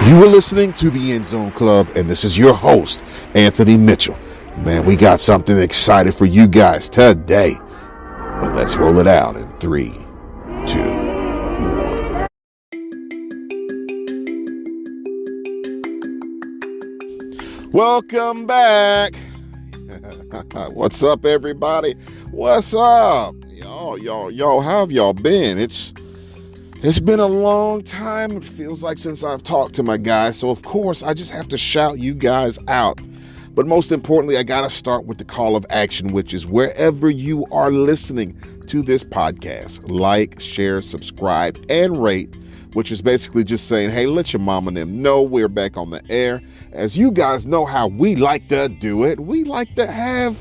You are listening to the End Zone Club, and this is your host, Anthony Mitchell. Man, we got something excited for you guys today. But let's roll it out in 3, 2, 1. Welcome back. What's up, everybody? What's up? Y'all, how have y'all been? It's been a long time, it feels like, since I've talked to my guys. So, of course, I just have to shout you guys out. But most importantly, I got to start with the call of action, which is wherever you are listening to this podcast, like, share, subscribe, and rate, which is basically just saying, hey, let your mom and them know we're back on the air. As you guys know how we like to do it, we like to have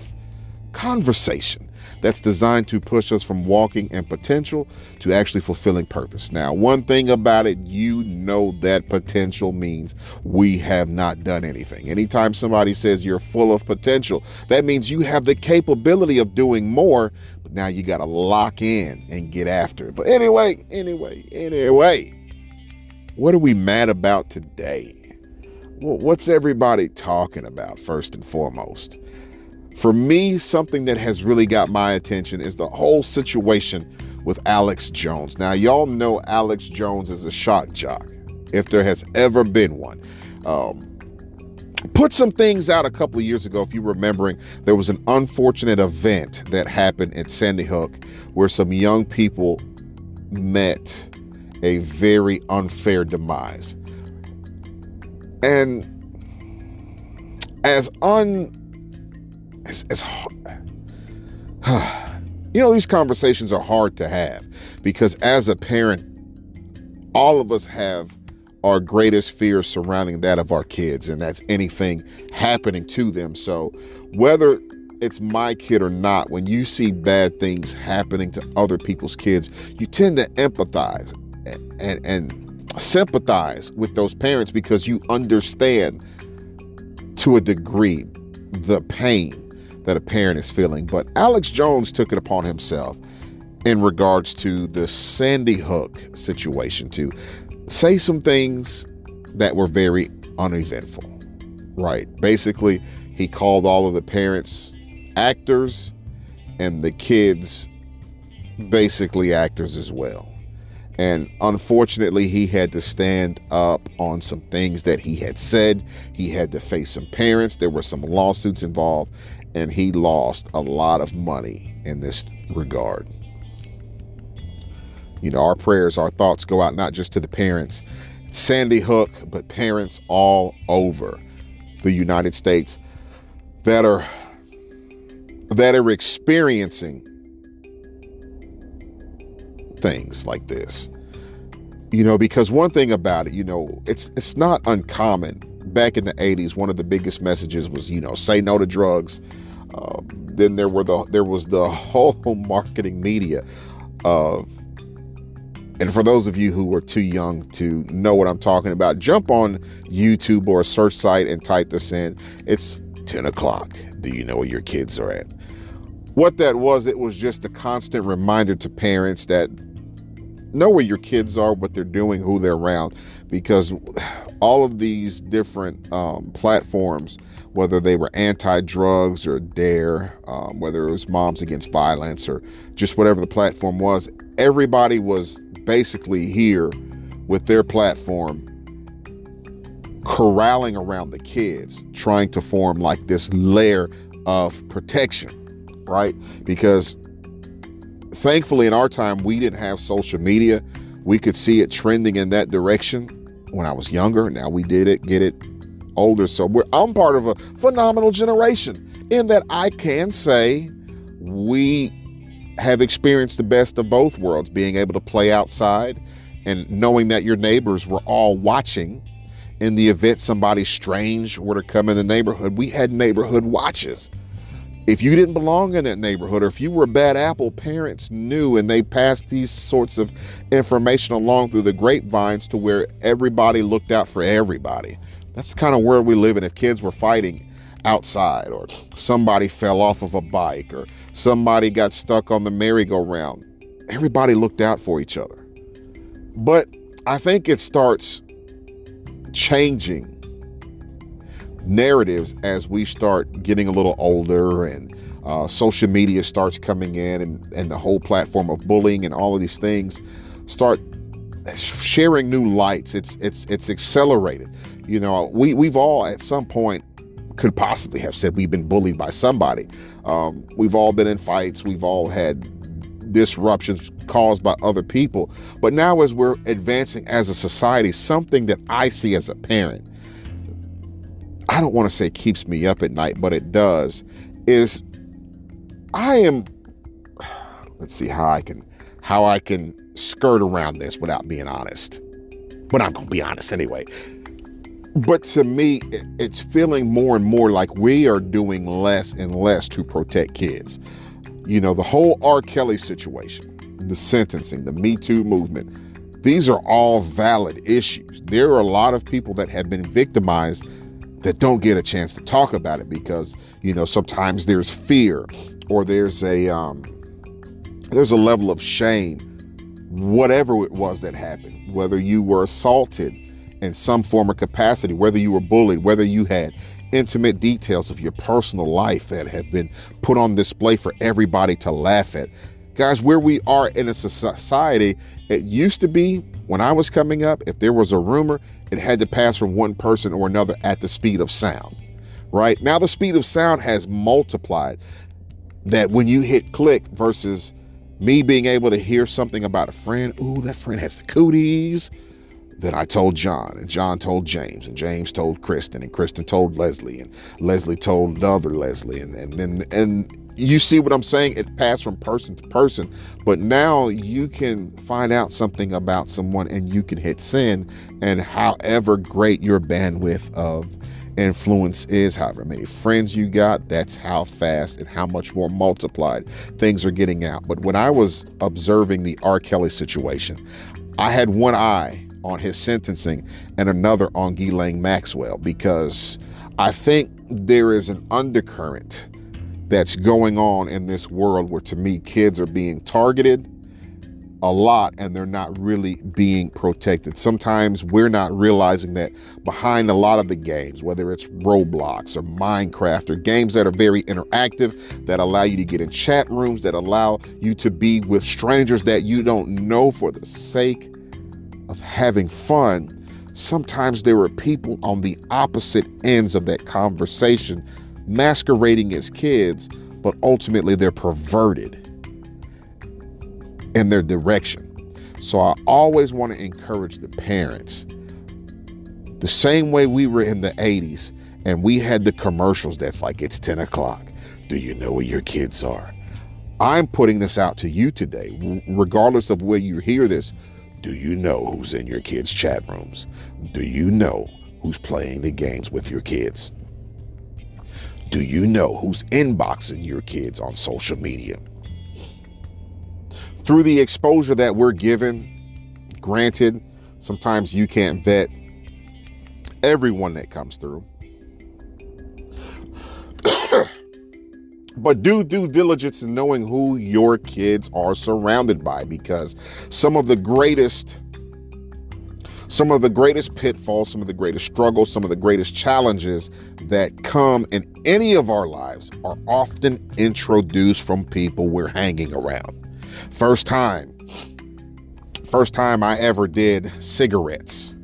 conversation that's designed to push us from walking in potential to actually fulfilling purpose. Now, one thing about it, you know that potential means we have not done anything. Anytime somebody says you're full of potential, that means you have the capability of doing more, but now you got to lock in and get after it. But anyway, what are we mad about today? Well, what's everybody talking about first and foremost? For me, something that has really got my attention is the whole situation with Alex Jones. Now, y'all know Alex Jones is a shock jock, if there has ever been one. Put some things out a couple of years ago. If you're remembering, there was an unfortunate event that happened at Sandy Hook where some young people met a very unfair demise. And these conversations are hard to have because as a parent, all of us have our greatest fears surrounding that of our kids, and that's anything happening to them. So whether it's my kid or not, when you see bad things happening to other people's kids, you tend to empathize and sympathize with those parents because you understand to a degree the pain that a parent is feeling. But Alex Jones took it upon himself in regards to the Sandy Hook situation to say some things that were very uneventful, right? Basically, he called all of the parents actors and the kids basically actors as well. And unfortunately, he had to stand up on some things that he had said. He had to face some parents. There were some lawsuits involved, and he lost a lot of money in this regard. Our prayers, our thoughts go out not just to the parents, Sandy Hook, but parents all over the United States that are experiencing things like this. Because one thing about it, it's not uncommon. Back in the 80s, one of the biggest messages was, say no to drugs. Then there was the whole marketing media of, and for those of you who are too young to know what I'm talking about, jump on YouTube or a search site and type this in. It's 10 o'clock. Do you know where your kids are at? What that was, it was just a constant reminder to parents that know where your kids are, what they're doing, who they're around, because all of these different platforms, whether they were anti-drugs or DARE, whether it was Moms Against Violence or just whatever the platform was, everybody was basically here with their platform corralling around the kids, trying to form like this layer of protection, right? Because thankfully in our time, we didn't have social media. We could see it trending in that direction when I was younger. Now we get it older. So I'm part of a phenomenal generation in that I can say we have experienced the best of both worlds, being able to play outside and knowing that your neighbors were all watching. In the event somebody strange were to come in the neighborhood, we had neighborhood watches. If you didn't belong in that neighborhood, or if you were a bad apple, parents knew, and they passed these sorts of information along through the grapevines to where everybody looked out for everybody. That's the kind of world we live in. If kids were fighting outside, or somebody fell off of a bike, or somebody got stuck on the merry-go-round, everybody looked out for each other. But I think it starts changing narratives as we start getting a little older, and social media starts coming in, and the whole platform of bullying and all of these things start sharing new lights. It's accelerated. You know, we've all at some point could possibly have said we've been bullied by somebody. We've all been in fights. We've all had disruptions caused by other people. But now, as we're advancing as a society, something that I see as a parent, I don't want to say keeps me up at night, but it does, is let's see how I can skirt around this without being honest. But I'm going to be honest anyway. But to me, it's feeling more and more like we are doing less and less to protect kids. You know, the whole R. Kelly situation, the sentencing, the Me Too movement, these are all valid issues. There are a lot of people that have been victimized that don't get a chance to talk about it because, you know, sometimes there's fear, or there's a level of shame, whatever it was that happened, whether you were assaulted in some form or capacity, whether you were bullied, whether you had intimate details of your personal life that have been put on display for everybody to laugh at. Guys, where we are in a society, it used to be when I was coming up, if there was a rumor, it had to pass from one person or another at the speed of sound, right? Now the speed of sound has multiplied, that when you hit click versus me being able to hear something about a friend, ooh, that friend has the cooties. Then I told John, and John told James, and James told Kristen, and Kristen told Leslie, and Leslie told the other Leslie, and you see what I'm saying? It passed from person to person, but now you can find out something about someone and you can hit send, and however great your bandwidth of influence is, however many friends you got, that's how fast and how much more multiplied things are getting out. But when I was observing the R. Kelly situation, I had one eye on his sentencing and another on Ghislaine Maxwell, because I think there is an undercurrent that's going on in this world where, to me, kids are being targeted a lot and they're not really being protected. Sometimes we're not realizing that behind a lot of the games, whether it's Roblox or Minecraft or games that are very interactive, that allow you to get in chat rooms, that allow you to be with strangers that you don't know for the sake of having fun, sometimes there are people on the opposite ends of that conversation masquerading as kids, but ultimately they're perverted in their direction. So I always want to encourage the parents, the same way we were in the 80s and we had the commercials that's like, it's 10 o'clock. Do you know where your kids are? I'm putting this out to you today, regardless of where you hear this. Do you know who's in your kids' chat rooms? Do you know who's playing the games with your kids? Do you know who's inboxing your kids on social media? Through the exposure that we're given, granted, sometimes you can't vet everyone that comes through. But do due diligence in knowing who your kids are surrounded by, because some of the greatest pitfalls, some of the greatest struggles, some of the greatest challenges that come in any of our lives are often introduced from people we're hanging around. First time I ever did cigarettes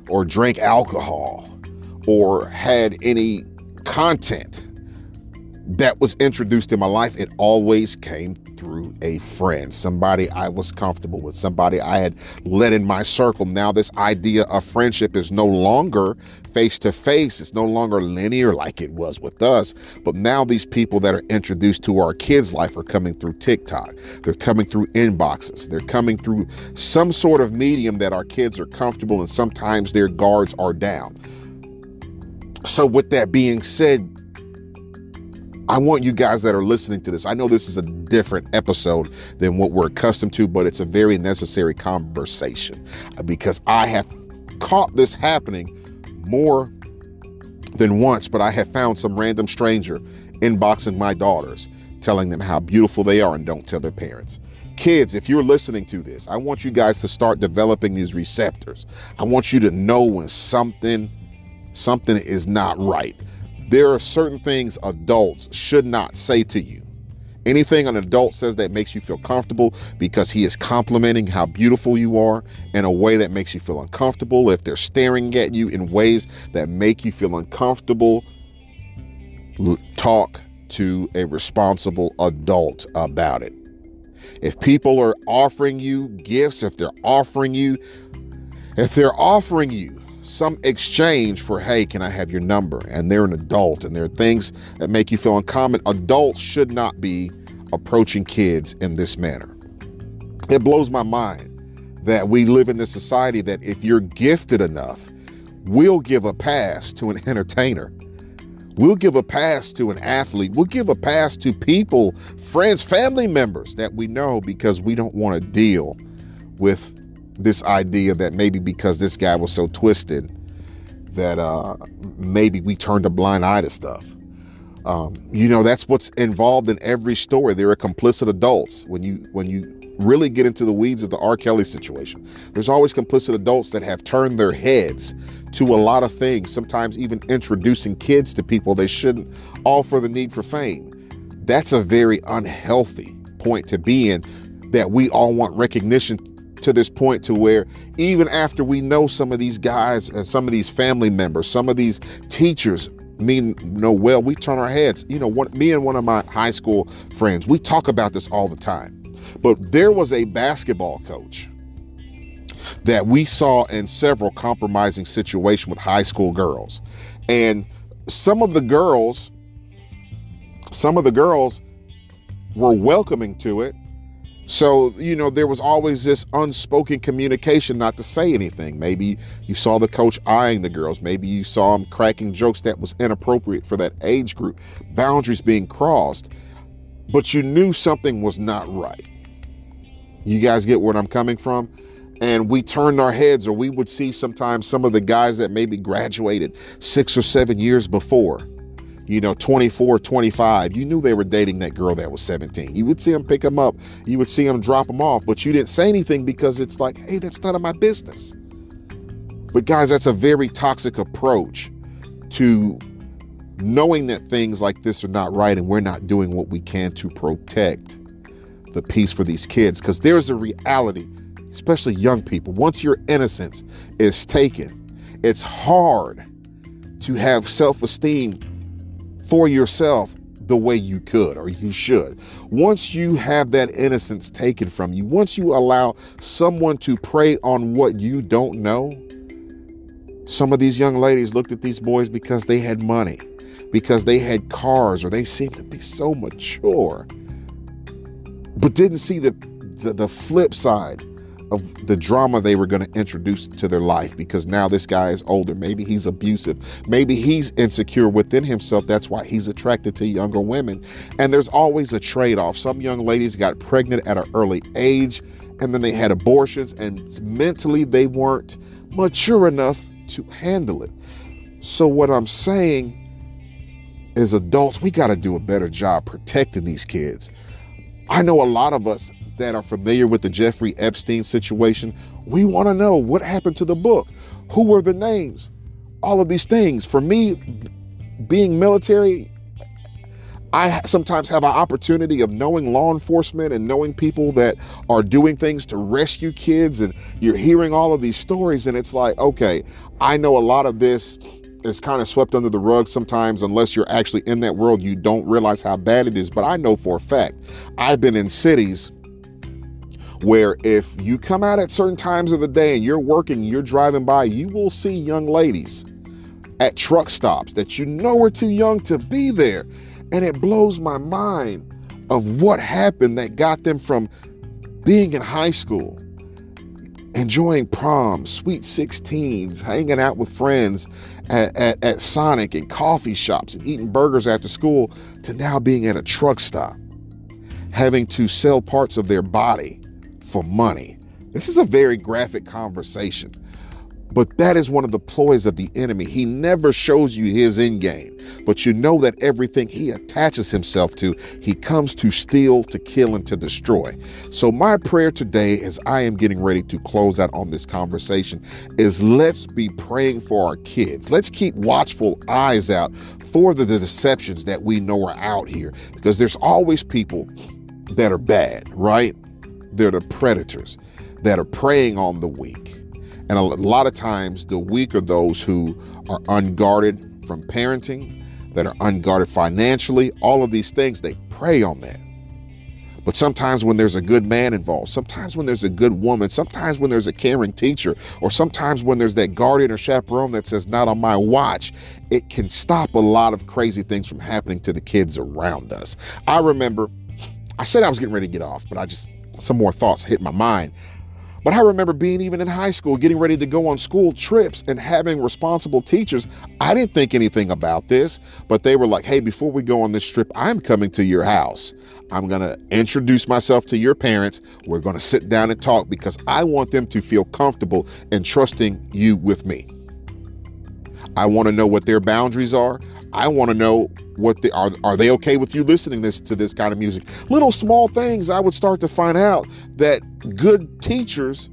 or drank alcohol or had any content that was introduced in my life, it always came through a friend, somebody I was comfortable with, somebody I had let in my circle. Now this idea of friendship is no longer face to face. It's no longer linear like it was with us. But now these people that are introduced to our kids' life are coming through TikTok. They're coming through inboxes. They're coming through some sort of medium that our kids are comfortable, and sometimes their guards are down. So with that being said, I want you guys that are listening to this, I know this is a different episode than what we're accustomed to, but it's a very necessary conversation, because I have caught this happening more than once. But I have found some random stranger inboxing my daughters, telling them how beautiful they are and don't tell their parents. Kids, if you're listening to this, I want you guys to start developing these receptors. I want you to know when something is not right. There are certain things adults should not say to you. Anything an adult says that makes you feel comfortable because he is complimenting how beautiful you are in a way that makes you feel uncomfortable, if they're staring at you in ways that make you feel uncomfortable, talk to a responsible adult about it. If people are offering you gifts, if they're offering you some exchange for, hey, can I have your number? And they're an adult and there are things that make you feel uncommon. Adults should not be approaching kids in this manner. It blows my mind that we live in this society that if you're gifted enough, we'll give a pass to an entertainer. We'll give a pass to an athlete. We'll give a pass to people, friends, family members that we know because we don't want to deal with this idea that maybe because this guy was so twisted that maybe we turned a blind eye to stuff. That's what's involved in every story. There are complicit adults. When you really get into the weeds of the R. Kelly situation, there's always complicit adults that have turned their heads to a lot of things, sometimes even introducing kids to people they shouldn't, all for the need for fame. That's a very unhealthy point to be in, that we all want recognition to this point to where even after we know some of these guys and some of these family members, some of these teachers well, we turn our heads. Me and one of my high school friends, we talk about this all the time. But there was a basketball coach that we saw in several compromising situations with high school girls. And some of the girls were welcoming to it. So, there was always this unspoken communication not to say anything. Maybe you saw the coach eyeing the girls. Maybe you saw him cracking jokes that was inappropriate for that age group. Boundaries being crossed. But you knew something was not right. You guys get where I'm coming from? And we turned our heads, or we would see sometimes some of the guys that maybe graduated 6 or 7 years before, 24, 25. You knew they were dating that girl that was 17. You would see them pick them up. You would see them drop them off, but you didn't say anything because it's like, hey, that's none of my business. But guys, that's a very toxic approach to knowing that things like this are not right and we're not doing what we can to protect the peace for these kids. Because there's a reality, especially young people. Once your innocence is taken, it's hard to have self-esteem for yourself the way you could or you should. Once you have that innocence taken from you, once you allow someone to prey on what you don't know, some of these young ladies looked at these boys because they had money, because they had cars, or they seemed to be so mature, but didn't see the flip side of the drama they were going to introduce to their life, because now this guy is older. Maybe he's abusive. Maybe he's insecure within himself. That's why he's attracted to younger women. And there's always a trade-off. Some young ladies got pregnant at an early age, and then they had abortions, and mentally they weren't mature enough to handle it. So what I'm saying is, adults, we got to do a better job protecting these kids. I know a lot of us that are familiar with the Jeffrey Epstein situation. We want to know what happened to the book. Who were the names? All of these things. For me, being military, I sometimes have an opportunity of knowing law enforcement and knowing people that are doing things to rescue kids, and you're hearing all of these stories, and it's like, okay, I know a lot of this is kind of swept under the rug sometimes. Unless you're actually in that world, you don't realize how bad it is. But I know for a fact, I've been in cities where if you come out at certain times of the day and you're working, you're driving by, you will see young ladies at truck stops that you know are too young to be there. And it blows my mind of what happened that got them from being in high school, enjoying prom, sweet 16s, hanging out with friends at Sonic and coffee shops and eating burgers after school, to now being at a truck stop, having to sell parts of their body for money. This is a very graphic conversation. But that is one of the ploys of the enemy. He never shows you his end game, but you know that everything he attaches himself to, he comes to steal, to kill, and to destroy. So my prayer today, as I am getting ready to close out on this conversation, is let's be praying for our kids. Let's keep watchful eyes out for the deceptions that we know are out here, because there's always people that are bad, right? They're the predators that are preying on the weak. And a lot of times the weak are those who are unguarded from parenting, that are unguarded financially. All of these things, they prey on that. But sometimes when there's a good man involved, sometimes when there's a good woman, sometimes when there's a caring teacher, or sometimes when there's that guardian or chaperone that says, not on my watch, it can stop a lot of crazy things from happening to the kids around us. I remember, I said I was getting ready to get off, but some more thoughts hit my mind. But I remember being even in high school, getting ready to go on school trips and having responsible teachers. I didn't think anything about this, but they were like, hey, before we go on this trip, I'm coming to your house. I'm going to introduce myself to your parents. We're going to sit down and talk because I want them to feel comfortable and trusting you with me. I want to know what their boundaries are. I want to know what are they okay with you listening to this kind of music? Little small things I would start to find out that good teachers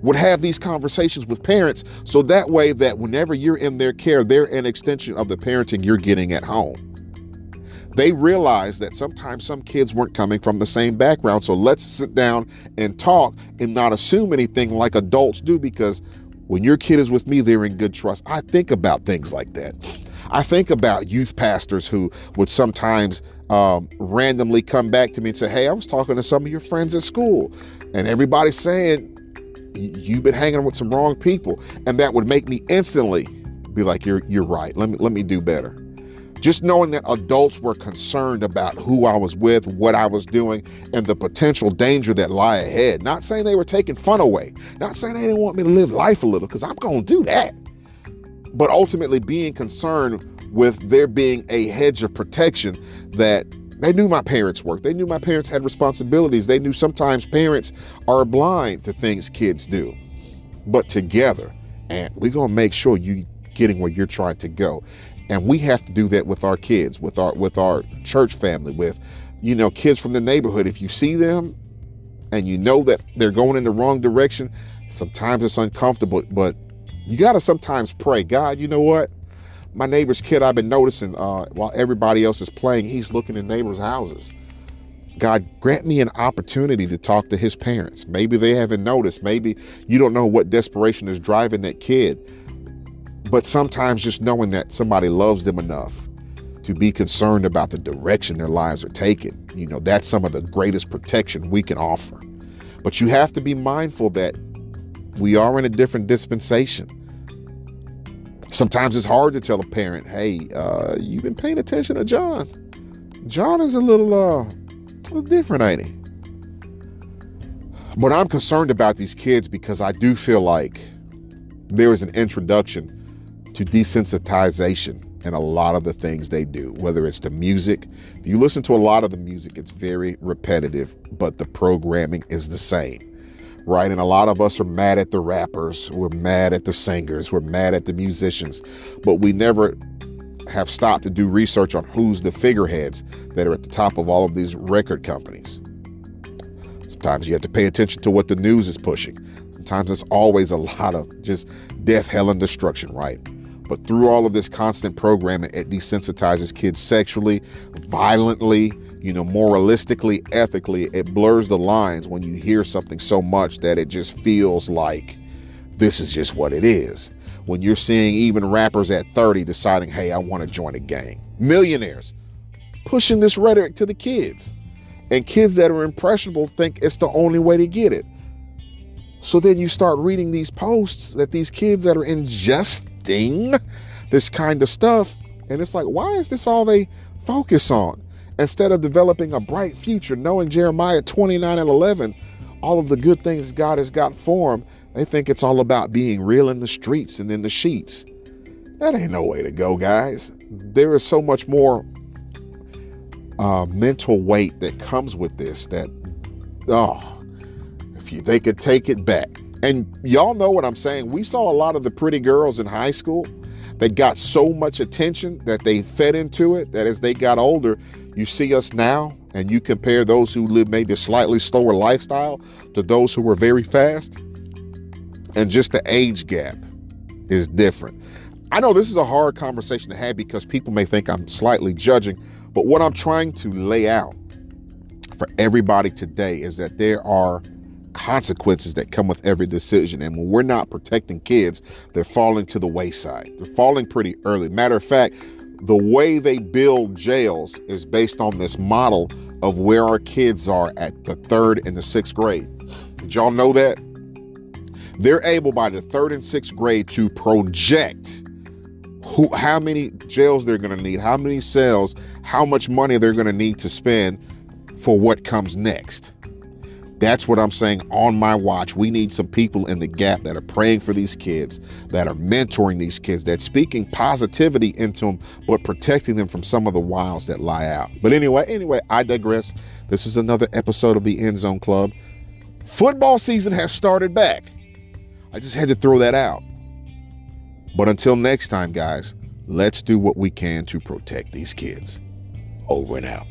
would have these conversations with parents, so that way that whenever you're in their care, they're an extension of the parenting you're getting at home. They realize that sometimes some kids weren't coming from the same background, so let's sit down and talk and not assume anything like adults do, because when your kid is with me, they're in good trust. I think about things like that. I think about youth pastors who would sometimes randomly come back to me and say, hey, I was talking to some of your friends at school, and everybody's saying you've been hanging with some wrong people. And that would make me instantly be like, you're right. Let me do better. Just knowing that adults were concerned about who I was with, what I was doing, and the potential danger that lie ahead. Not saying they were taking fun away. Not saying they didn't want me to live life a little, because I'm going to do that. But ultimately being concerned with there being a hedge of protection, that they knew my parents worked. They knew my parents had responsibilities. They knew sometimes parents are blind to things kids do. But together, and we're going to make sure you getting where you're trying to go. And we have to do that with our kids, with our church family, with, kids from the neighborhood. If you see them and you know that they're going in the wrong direction, sometimes it's uncomfortable, but you got to sometimes pray, God, you know what? My neighbor's kid, I've been noticing while everybody else is playing, he's looking in neighbors' houses. God, grant me an opportunity to talk to his parents. Maybe they haven't noticed. Maybe you don't know what desperation is driving that kid. But sometimes just knowing that somebody loves them enough to be concerned about the direction their lives are taking, that's some of the greatest protection we can offer. But you have to be mindful that we are in a different dispensation. Sometimes it's hard to tell a parent, hey, you've been paying attention to John. John is a little different, ain't he? But I'm concerned about these kids because I do feel like there is an introduction to desensitization in a lot of the things they do, whether it's the music. If you listen to a lot of the music, it's very repetitive, but the programming is the same, right? And a lot of us are mad at the rappers, we're mad at the singers, we're mad at the musicians, but we never have stopped to do research on who's the figureheads that are at the top of all of these record companies. Sometimes you have to pay attention to what the news is pushing. Sometimes there's always a lot of just death, hell, and destruction, right? But through all of this constant programming, it desensitizes kids sexually, violently, moralistically, ethically. It blurs the lines when you hear something so much that it just feels like this is just what it is. When you're seeing even rappers at 30 deciding, hey, I want to join a gang. Millionaires pushing this rhetoric to the kids. And kids that are impressionable think it's the only way to get it. So then you start reading these posts that these kids that are ingesting this kind of stuff, and it's like, why is this all they focus on? Instead of developing a bright future, knowing Jeremiah 29:11, all of the good things God has got for them, they think it's all about being real in the streets and in the sheets. That ain't no way to go, guys. There is so much more mental weight that comes with this that, if they could take it back, And y'all know what I'm saying. We saw a lot of the pretty girls in high school that got so much attention that they fed into it, that as they got older, you see us now and you compare those who live maybe a slightly slower lifestyle to those who were very fast, and just the age gap is different. I know this is a hard conversation to have because people may think I'm slightly judging, but what I'm trying to lay out for everybody today is that there are consequences that come with every decision. And when we're not protecting kids, they're falling to the wayside. They're falling pretty early. Matter of fact, the way they build jails is based on this model of where our kids are at the 3rd and the 6th grade. Did y'all know that? They're able by the 3rd and 6th grade to project how many jails they're going to need, how many cells, how much money they're going to need to spend for what comes next. That's what I'm saying. On my watch, we need some people in the gap that are praying for these kids, that are mentoring these kids, that speaking positivity into them, but protecting them from some of the wiles that lie out. But anyway, I digress. This is another episode of the End Zone Club. Football season has started back. I just had to throw that out. But until next time, guys, let's do what we can to protect these kids. Over and out.